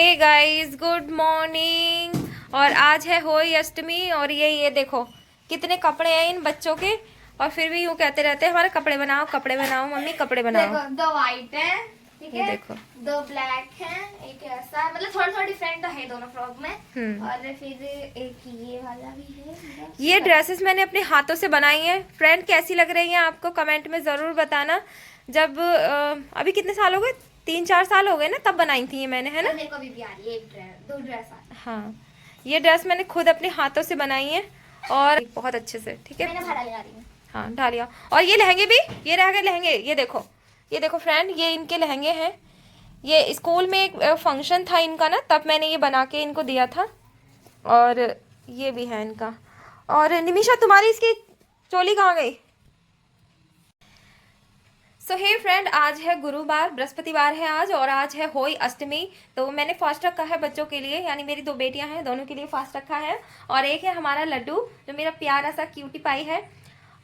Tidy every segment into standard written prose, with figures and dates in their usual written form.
Hey guys, good morning. और आज है होली अष्टमी और ये देखो कितने कपड़े हैं इन बच्चों के। और फिर भी यूं कहते रहते हैं हमारे कपड़े बनाओ मम्मी कपड़े बनाओ। देखो दो वाइट है, ठीक है, देखो दो ब्लैक है, एक ऐसा, मतलब थोड़ा थोड़ा डिफरेंट तो है दोनों फ्रॉक में। और फिर एक ये वाला भी है। ये ड्रेसेस मैंने अपने हाथों से बनाई हैं। फ्रेंड कैसी लग रही हैं आपको कमेंट में जरूर बताना। जब अभी कितने साल हो गए, 3-4 साल हो गए ना, तब बनाई थी ये मैंने, है ना। मेरे को भी प्यारी है, एक ड्रेस, दो ड्रेस आ रही है। हाँ, ये ड्रेस मैंने खुद अपने हाथों से बनाई है और बहुत अच्छे से, ठीक है। मैंने भाड़ा लगा रही हूँ। हाँ, डालिया। और ये लहंगे भी, ये रह गए लहंगे। ये देखो फ्रेंड, ये इनके लहंगे हैं। ये स्कूल में एक फंक्शन था इनका ना, तब मैंने ये बना के इनको दिया था। और ये भी है इनका। और निमिषा तुम्हारी इसकी चोली कहाँ गई। सो हे फ्रेंड, आज है गुरुवार, बृहस्पतिवार है आज, और आज है होली अष्टमी। तो मैंने फास्ट रखा है बच्चों के लिए, यानी मेरी 2 बेटियां हैं, दोनों के लिए फास्ट रखा है। और एक है हमारा लड्डू, जो मेरा प्यारा सा क्यूटी पाई है।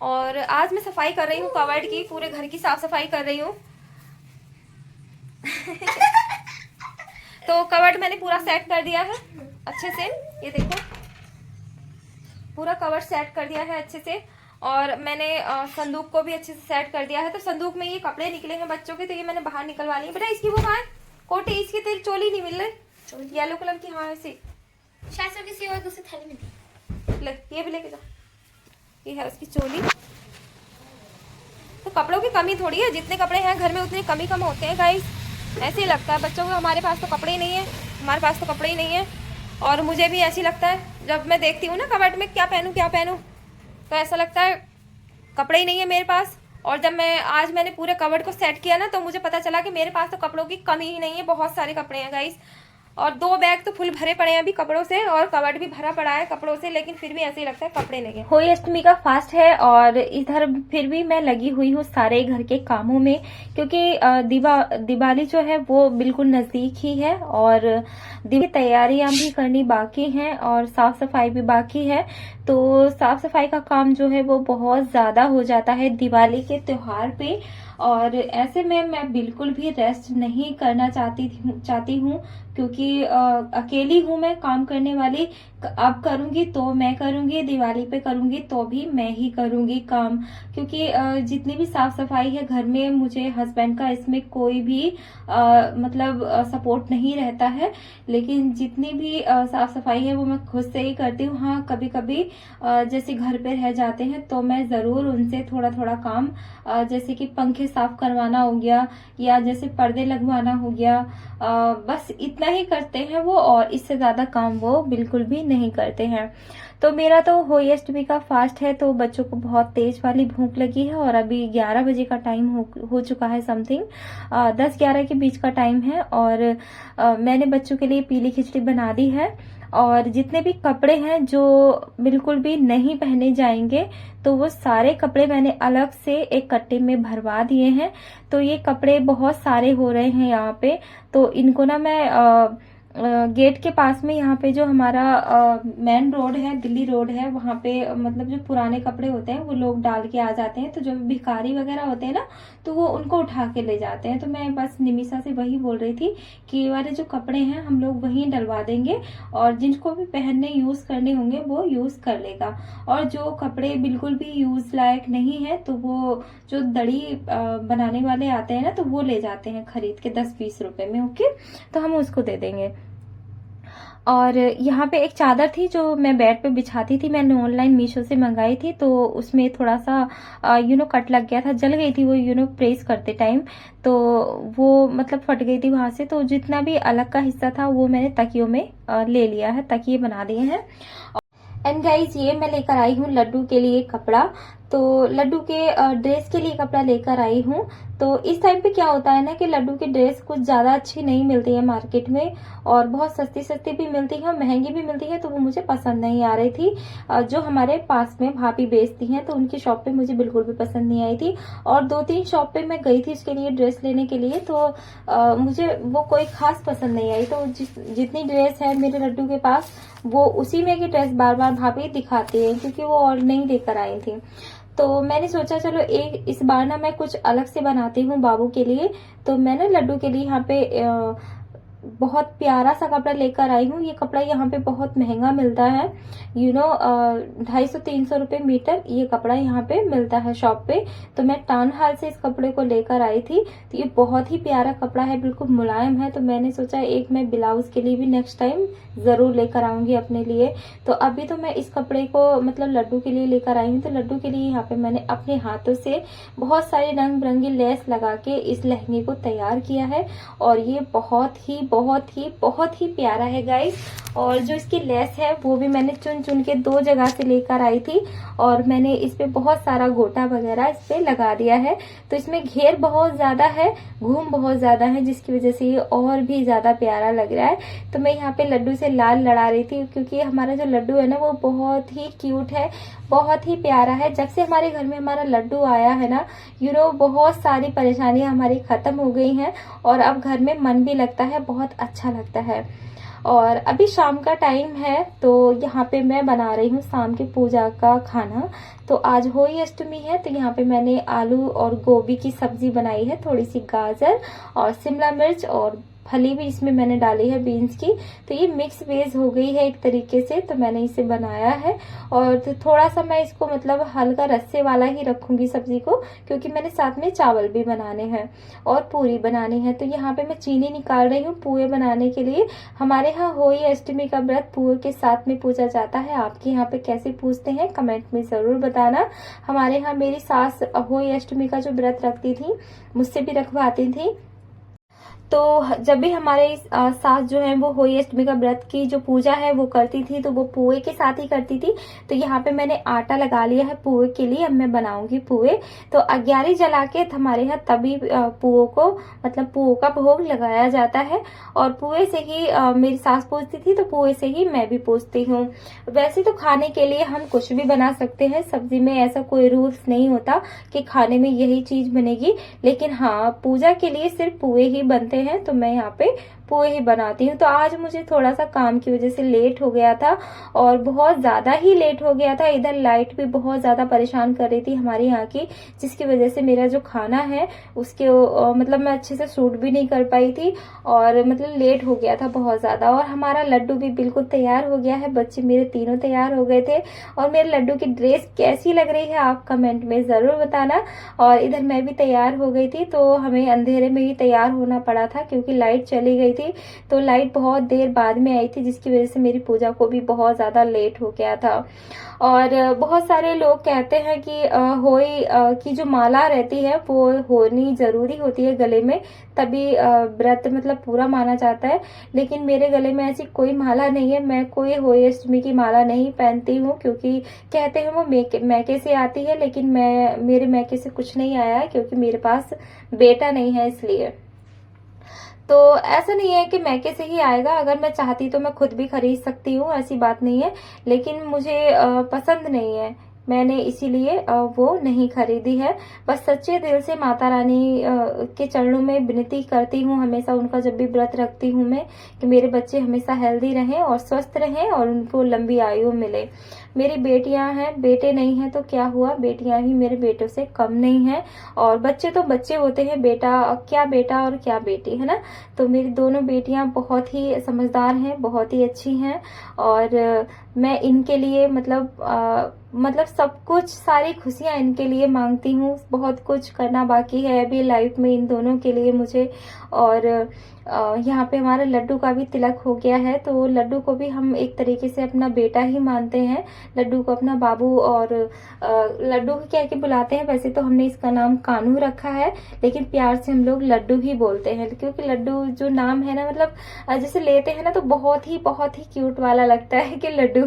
और आज मैं सफाई कर रही हूँ कवर्ड की, पूरे घर की साफ सफाई कर रही हूँ। तो कवर्ड मैंने पूरा सेट कर दिया है अच्छे से, ये देखो पूरा कवर्ड सेट कर दिया है अच्छे से। और मैंने संदूक को भी अच्छे से सेट कर दिया है। तो संदूक में ये कपड़े निकले हैं बच्चों के, तो ये मैंने बाहर निकलवा ली। बेटा इसकी वो कहाँ है कोटी, इसकी तेरी चोली नहीं मिल रही, येलो कलर की। हाँ ऐसी शायद से किसी और दूसरी थैली में थी। ले, ये भी लेके जा। ये है उसकी चोली। तो कपड़ों की कमी थोड़ी है, जितने कपड़े हैं घर में उतने कमी कम होते हैं गाइस। ऐसे ही लगता है बच्चों को, हमारे पास तो कपड़े ही नहीं है, हमारे पास तो कपड़े ही नहीं है। और मुझे भी ऐसी लगता है, जब मैं देखती हूँ ना कबर्ड में क्या पहनूं, तो ऐसा लगता है कपड़े ही नहीं है मेरे पास। और जब मैंने पूरे कबर्ड को सेट किया ना, तो मुझे पता चला कि मेरे पास तो कपड़ों की कमी ही नहीं है, बहुत सारे कपड़े हैं गाइस। और 2 बैग तो फुल भरे पड़े हैं अभी कपड़ों से, और कबर्ड भी भरा पड़ा है कपड़ों से, लेकिन फिर भी ऐसे ही लगता है कपड़े नहीं है। होली अष्टमी का फास्ट है और इधर फिर भी मैं लगी हुई हूँ सारे घर के कामों में, क्योंकि दिवाली जो है वो बिल्कुल नजदीक ही है। और दिवाली तैयारियां भी करनी बाकी हैं और साफ सफाई भी बाकी है। तो साफ सफाई का काम जो है वो बहुत ज्यादा हो जाता है दिवाली के त्योहार पे। और ऐसे में मैं बिल्कुल भी रेस्ट नहीं करना चाहती हूँ, क्योंकि अकेली हूँ मैं काम करने वाली। अब करूंगी तो मैं करूंगी, दिवाली पे करूंगी तो भी मैं ही करूंगी काम, क्योंकि जितनी भी साफ सफाई है घर में, मुझे हस्बैंड का इसमें कोई भी मतलब सपोर्ट नहीं रहता है। लेकिन जितनी भी साफ सफाई है वो मैं खुद से ही करती हूँ। हाँ, कभी कभी जैसे घर पे रह जाते हैं तो मैं जरूर उनसे थोड़ा थोड़ा काम, जैसे कि पंखे साफ करवाना हो गया, या जैसे पर्दे लगवाना हो गया, बस इतना ही करते हैं वो, और इससे ज्यादा काम वो बिल्कुल भी नहीं करते हैं। तो मेरा तो होली अष्टमी का फास्ट है, तो बच्चों को बहुत तेज वाली भूख लगी है। और अभी 11 बजे का टाइम हो चुका है, समथिंग 10-11 के बीच का टाइम है। और मैंने बच्चों के लिए पीली खिचड़ी बना दी है। और जितने भी कपड़े हैं जो बिल्कुल भी नहीं पहने जाएंगे, तो वो सारे कपड़े मैंने अलग से एक कट्टे में भरवा दिए हैं। तो ये कपड़े बहुत सारे हो रहे हैं यहाँ पे, तो इनको ना मैं गेट के पास में, यहाँ पे जो हमारा मेन रोड है, दिल्ली रोड है, वहां पे मतलब जो पुराने कपड़े होते हैं वो लोग डाल के आ जाते हैं। तो जो भिखारी वगैरह होते हैं ना, तो वो उनको उठा के ले जाते हैं। तो मैं बस निमिषा से वही बोल रही थी कि ये वाले जो कपड़े हैं हम लोग वहीं डलवा देंगे, और जिनको भी पहनने यूज करने होंगे वो यूज कर लेगा। और जो कपड़े बिल्कुल भी यूज लायक नहीं है, तो वो जो दड़ी बनाने वाले आते हैं ना, तो वो ले जाते हैं खरीद के 10-20 रुपए में। ओके, तो हम उसको दे देंगे। और यहाँ पे एक चादर थी जो मैं बेड पे बिछाती थी, मैंने ऑनलाइन मीशो से मंगाई थी। तो उसमें थोड़ा सा कट लग गया था, जल गई थी वो प्रेस करते टाइम, तो वो मतलब फट गई थी वहां से। तो जितना भी अलग का हिस्सा था वो मैंने तकियों में ले लिया है, तकिए बना दिए हैं। एंड गाइज, ये मैं लेकर आई हूँ लड्डू के लिए कपड़ा। तो लड्डू के ड्रेस के लिए कपड़ा लेकर आई हूँ। तो इस टाइम पे क्या होता है ना कि लड्डू की ड्रेस कुछ ज्यादा अच्छी नहीं मिलती है मार्केट में, और बहुत सस्ती सस्ती भी मिलती है और महंगी भी मिलती है। तो वो मुझे पसंद नहीं आ रही थी। जो हमारे पास में भाभी बेचती हैं, तो उनकी शॉप पे मुझे बिल्कुल भी पसंद नहीं आई थी। और 2-3 शॉप पे मैं गई थी इसके लिए ड्रेस लेने के लिए, तो मुझे वो कोई खास पसंद नहीं आई। तो जितनी ड्रेस है मेरे लड्डू के पास, वो उसी में की ड्रेस बार बार भाभी दिखाती है, क्योंकि वो और नहीं लेकर आई थी। तो मैंने सोचा चलो इस बार ना मैं कुछ अलग से बनाती हूँ बाबू के लिए। तो मैंने लड्डू के लिए यहाँ पे बहुत प्यारा सा कपड़ा लेकर आई हूँ। ये कपड़ा यहाँ पे बहुत महंगा मिलता है, 250-300 रुपये मीटर ये कपड़ा यहाँ पे मिलता है शॉप पे। तो मैं टाउन हॉल से इस कपड़े को लेकर आई थी। तो ये बहुत ही प्यारा कपड़ा है, बिल्कुल मुलायम है। तो मैंने सोचा एक मैं ब्लाउज के लिए भी नेक्स्ट टाइम जरूर लेकर आऊंगी अपने लिए। तो अभी तो मैं इस कपड़े को मतलब लड्डू के लिए लेकर आई हूँ। तो लड्डू के लिए यहाँ पे मैंने अपने हाथों से बहुत सारे रंग बिरंगी लेस लगा के इस लहंगे को तैयार किया है। और ये बहुत ही प्यारा है गाइस। और जो इसकी लेस है वो भी मैंने चुन चुन के 2 जगह से लेकर आई थी। और मैंने इस पे बहुत सारा गोटा वगैरह इस पे लगा दिया है। तो इसमें घेर बहुत ज्यादा है, घूम बहुत ज्यादा है, जिसकी वजह से ये और भी ज्यादा प्यारा लग रहा है। तो मैं यहाँ पे लड्डू से लाल लड़ा रही थी, क्योंकि हमारा जो लड्डू है ना वो बहुत ही क्यूट है, बहुत ही प्यारा है। जब से हमारे घर में हमारा लड्डू आया है ना, बहुत सारी परेशानियां हमारी खत्म हो गई हैं। और अब घर में मन भी लगता है, बहुत अच्छा लगता है। और अभी शाम का टाइम है, तो यहाँ पे मैं बना रही हूँ शाम की पूजा का खाना। तो आज होली अष्टमी है, तो यहाँ पे मैंने आलू और गोभी की सब्जी बनाई है, थोड़ी सी गाजर और शिमला मिर्च और फली भी इसमें मैंने डाली है बीन्स की। तो ये मिक्स वेज हो गई है एक तरीके से। तो मैंने इसे बनाया है। और तो थोड़ा सा मैं इसको मतलब हल्का रस्से वाला ही रखूंगी सब्जी को, क्योंकि मैंने साथ में चावल भी बनाने हैं और पूरी बनानी है। तो यहाँ पे मैं चीनी निकाल रही हूँ पुए बनाने के लिए। हमारे यहाँ होली अष्टमी का व्रत पुए के साथ में पूजा जाता है। आपके यहाँ पे कैसे पूजते हैं कमेंट में जरूर बताना। हमारे यहाँ मेरी सास होली अष्टमी का जो व्रत रखती थी, मुझसे भी रखवाती थी। तो जब भी हमारे सास जो है वो होली अष्टमी का व्रत की जो पूजा है वो करती थी, तो वो पुए के साथ ही करती थी। तो यहाँ पे मैंने आटा लगा लिया है पुए के लिए। अब मैं बनाऊंगी पुए। तो अग्यारी जला के हमारे यहाँ तभी पुओं को मतलब पुओं का भोग लगाया जाता है। और पुए से ही मेरी सास पूजती थी, तो पुए से ही मैं भी पूजती हूँ। वैसे तो खाने के लिए हम कुछ भी बना सकते हैं, सब्जी में ऐसा कोई रूल्स नहीं होता कि खाने में यही चीज बनेगी। लेकिन हाँ, पूजा के लिए सिर्फ पुए ही बनते हैं, तो मैं यहाँ पे पुए ही बनाती हूँ। तो आज मुझे थोड़ा सा काम की वजह से लेट हो गया था, और बहुत ज्यादा ही लेट हो गया था। इधर लाइट भी बहुत ज्यादा परेशान कर रही थी हमारे यहाँ की, जिसकी वजह से मेरा जो खाना है उसके मतलब मैं अच्छे से शूट भी नहीं कर पाई थी, और मतलब लेट हो गया था बहुत ज्यादा। और हमारा लड्डू भी बिल्कुल तैयार हो गया है, बच्चे मेरे तीनों तैयार हो गए थे। और मेरे लड्डू की ड्रेस कैसी लग रही है आप कमेंट में जरूर बताना। और इधर मैं भी तैयार हो गई थी, तो हमें अंधेरे में ही तैयार होना पड़ा था, क्योंकि लाइट चली गई थी। तो लाइट बहुत देर बाद में आई थी, जिसकी वजह से मेरी पूजा को भी बहुत ज्यादा लेट हो गया था। और बहुत सारे लोग कहते हैं कि होली की जो माला रहती है वो होनी जरूरी होती है गले में, तभी व्रत मतलब पूरा माना जाता है। लेकिन मेरे गले में ऐसी कोई माला नहीं है, मैं कोई होली अष्टमी की माला नहीं पहनती हूँ, क्योंकि कहते हैं वो मैके से आती है। लेकिन मेरे मैके से कुछ नहीं आया है, क्योंकि मेरे पास बेटा नहीं है इसलिए। तो ऐसा नहीं है कि मैके से ही आएगा, अगर मैं चाहती तो मैं खुद भी खरीद सकती हूँ, ऐसी बात नहीं है। लेकिन मुझे पसंद नहीं है, मैंने इसीलिए वो नहीं खरीदी है। बस सच्चे दिल से माता रानी के चरणों में विनती करती हूँ हमेशा, उनका जब भी व्रत रखती हूँ मैं, कि मेरे बच्चे हमेशा हेल्दी रहें और स्वस्थ रहें और उनको लंबी आयु मिले। मेरी बेटियां हैं, बेटे नहीं हैं, तो क्या हुआ, बेटियां ही मेरे बेटों से कम नहीं हैं। और बच्चे तो बच्चे होते हैं, बेटा और क्या बेटी, है ना। तो मेरी दोनों बेटियां बहुत ही समझदार हैं, बहुत ही अच्छी हैं। और मैं इनके लिए मतलब सब कुछ, सारी खुशियां इनके लिए मांगती हूँ। बहुत कुछ करना बाकी है अभी लाइफ में इन दोनों के लिए मुझे। और यहाँ पे हमारे लड्डू का भी तिलक हो गया है, तो लड्डू को भी हम एक तरीके से अपना बेटा ही मानते हैं, लड्डू को अपना बाबू। और लड्डू को क्या बुलाते हैं, वैसे तो हमने इसका नाम कानू रखा है, लेकिन प्यार से हम लोग लड्डू ही बोलते हैं, क्योंकि लड्डू जो नाम है ना, मतलब जैसे लेते हैं ना तो बहुत ही क्यूट वाला लगता है कि लड्डू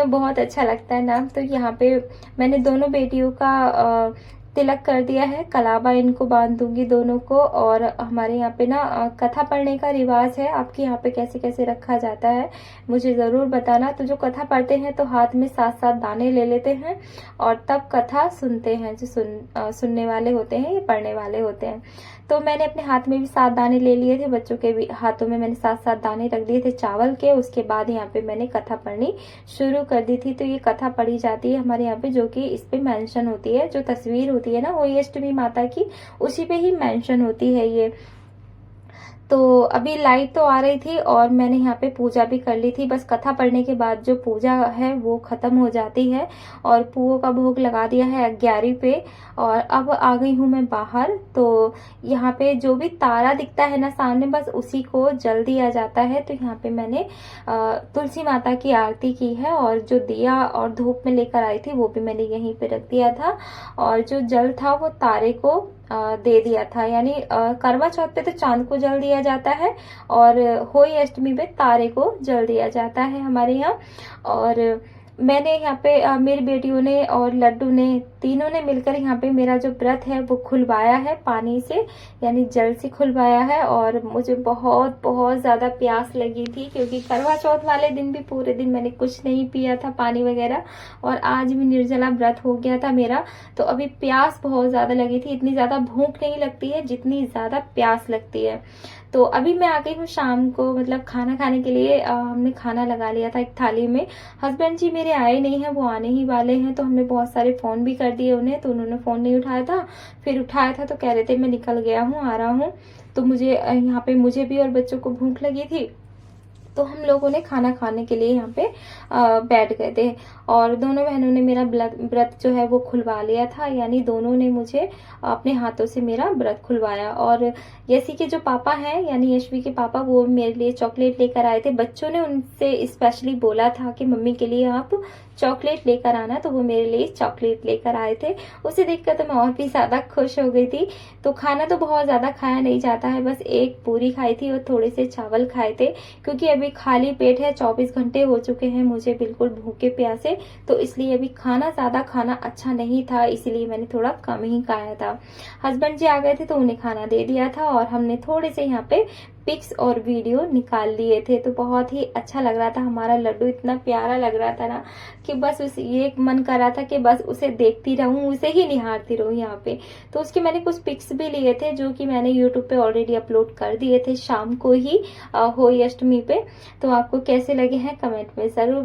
बहुत अच्छा लगता है नाम। तो यहाँ पे मैंने दोनों बेटियों का तिलक कर दिया है, कलाबा इनको बांध दूंगी दोनों को। और हमारे यहाँ पे ना कथा पढ़ने का रिवाज है, आपके यहाँ पे कैसे कैसे रखा जाता है मुझे जरूर बताना। तो जो कथा पढ़ते हैं तो हाथ में 7-7 दाने ले लेते हैं और तब कथा सुनते हैं। जो सुनने वाले होते हैं, ये पढ़ने वाले होते हैं। तो मैंने अपने हाथ में भी 7 दाने ले लिए थे, बच्चों के भी हाथों में मैंने 7-7 दाने रख दिए थे चावल के। उसके बाद यहाँ पे मैंने कथा पढ़नी शुरू कर दी थी। तो ये कथा पढ़ी जाती है हमारे यहाँ पे, जो कि इस पे मेंशन होती है, जो तस्वीर होती है ना होली अष्टमी माता की, उसी पे ही मेंशन होती है ये। तो अभी लाइट तो आ रही थी और मैंने यहाँ पे पूजा भी कर ली थी। बस कथा पढ़ने के बाद जो पूजा है वो ख़त्म हो जाती है और पुओं का भोग लगा दिया है 11 पे। और अब आ गई हूँ मैं बाहर। तो यहाँ पे जो भी तारा दिखता है ना सामने, बस उसी को जल दिया जाता है। तो यहाँ पे मैंने तुलसी माता की आरती की है और जो दिया और धूप में लेकर आई थी वो भी मैंने यहीं पे रख दिया था। और जो जल था वो तारे को दे दिया था। यानी करवा चौथ पे तो चांद को जल दिया जाता है और होली अष्टमी पे तारे को जल दिया जाता है हमारे यहाँ। और मैंने यहाँ पे मेरी बेटियों ने और लड्डू ने तीनों ने मिलकर यहाँ पे मेरा जो व्रत है वो खुलवाया है पानी से, यानी जल से खुलवाया है। और मुझे बहुत बहुत ज़्यादा प्यास लगी थी क्योंकि करवा चौथ वाले दिन भी पूरे दिन मैंने कुछ नहीं पिया था पानी वगैरह, और आज भी निर्जला व्रत हो गया था मेरा। तो अभी प्यास बहुत ज़्यादा लगी थी। इतनी ज़्यादा भूख नहीं लगती है जितनी ज़्यादा प्यास लगती है। तो अभी मैं आ गई हूँ शाम को, मतलब खाना खाने के लिए। हमने खाना लगा लिया था एक थाली में। हस्बैंड जी मेरे आए नहीं हैं, वो आने ही वाले हैं। तो हमने बहुत सारे फ़ोन भी कर दिए उन्हें, तो उन्होंने फ़ोन नहीं उठाया था। फिर उठाया था तो कह रहे थे मैं निकल गया हूँ, आ रहा हूँ। तो मुझे यहाँ पे मुझे भी और बच्चों को भूख लगी थी, तो हम लोगों ने खाना खाने के लिए यहाँ पे बैठ गए थे। और दोनों बहनों ने मेरा व्रत जो है वो खुलवा लिया था, यानी दोनों ने मुझे अपने हाथों से मेरा व्रत खुलवाया। और यशी के जो पापा हैं, यानी यशवी के पापा, वो मेरे लिए चॉकलेट लेकर आए थे। बच्चों ने उनसे स्पेशली बोला था कि मम्मी के लिए आप चॉकलेट लेकर आना, तो वो मेरे लिए चॉकलेट लेकर आए थे। उसे देखकर तो मैं और भी ज़्यादा खुश हो गई थी। तो खाना तो बहुत ज़्यादा खाया नहीं जाता है, बस एक पूरी खाई थी और थोड़े से चावल खाए थे, क्योंकि अभी खाली पेट है। 24 घंटे हो चुके हैं मुझे बिल्कुल भूखे प्यासे, तो इसलिए अभी खाना ज़्यादा खाना अच्छा नहीं था, इसलिए मैंने थोड़ा कम ही खाया था। हस्बैंड जी आ गए थे तो उन्हें खाना दे दिया था और हमने थोड़े से यहाँ पे पिक्स और वीडियो निकाल लिए थे। तो बहुत ही अच्छा लग रहा था। हमारा लड्डू इतना प्यारा लग रहा था ना कि बस ये मन कर रहा था कि बस उसे देखती रहूं, उसे ही निहारती रहूं यहाँ पे। तो उसके मैंने कुछ पिक्स भी लिए थे जो कि मैंने यूट्यूब पे ऑलरेडी अपलोड कर दिए थे शाम को ही होली अष्टमी पे। तो आपको कैसे लगे हैं कमेंट में ज़रूर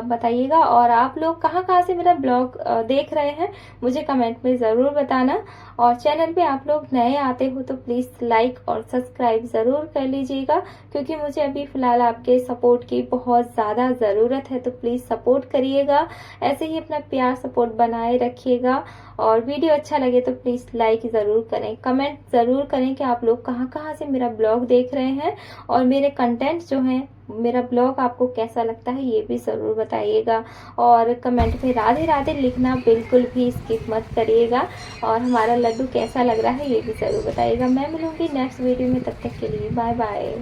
बताइएगा। और आप लोग कहाँ से मेरा ब्लॉग देख रहे हैं मुझे कमेंट में ज़रूर बताना। और चैनल पे आप लोग नए आते हो तो प्लीज़ लाइक और सब्सक्राइब ज़रूर कर लीजिएगा, क्योंकि मुझे अभी फ़िलहाल आपके सपोर्ट की बहुत ज़्यादा ज़रूरत है। तो प्लीज़ सपोर्ट करिएगा, ऐसे ही अपना प्यार सपोर्ट बनाए रखिएगा। और वीडियो अच्छा लगे तो प्लीज़ लाइक ज़रूर करें, कमेंट ज़रूर करें कि आप लोग कहाँ से मेरा ब्लॉग देख रहे हैं और मेरे कंटेंट्स जो हैं, मेरा ब्लॉग आपको कैसा लगता है ये भी ज़रूर बताइएगा। और कमेंट में राधे राधे लिखना बिल्कुल भी स्किप मत करिएगा। और हमारा लड्डू कैसा लग रहा है ये भी ज़रूर बताइएगा। मैं मिलूँगी नेक्स्ट वीडियो में, तब तक के लिए बाय बाय।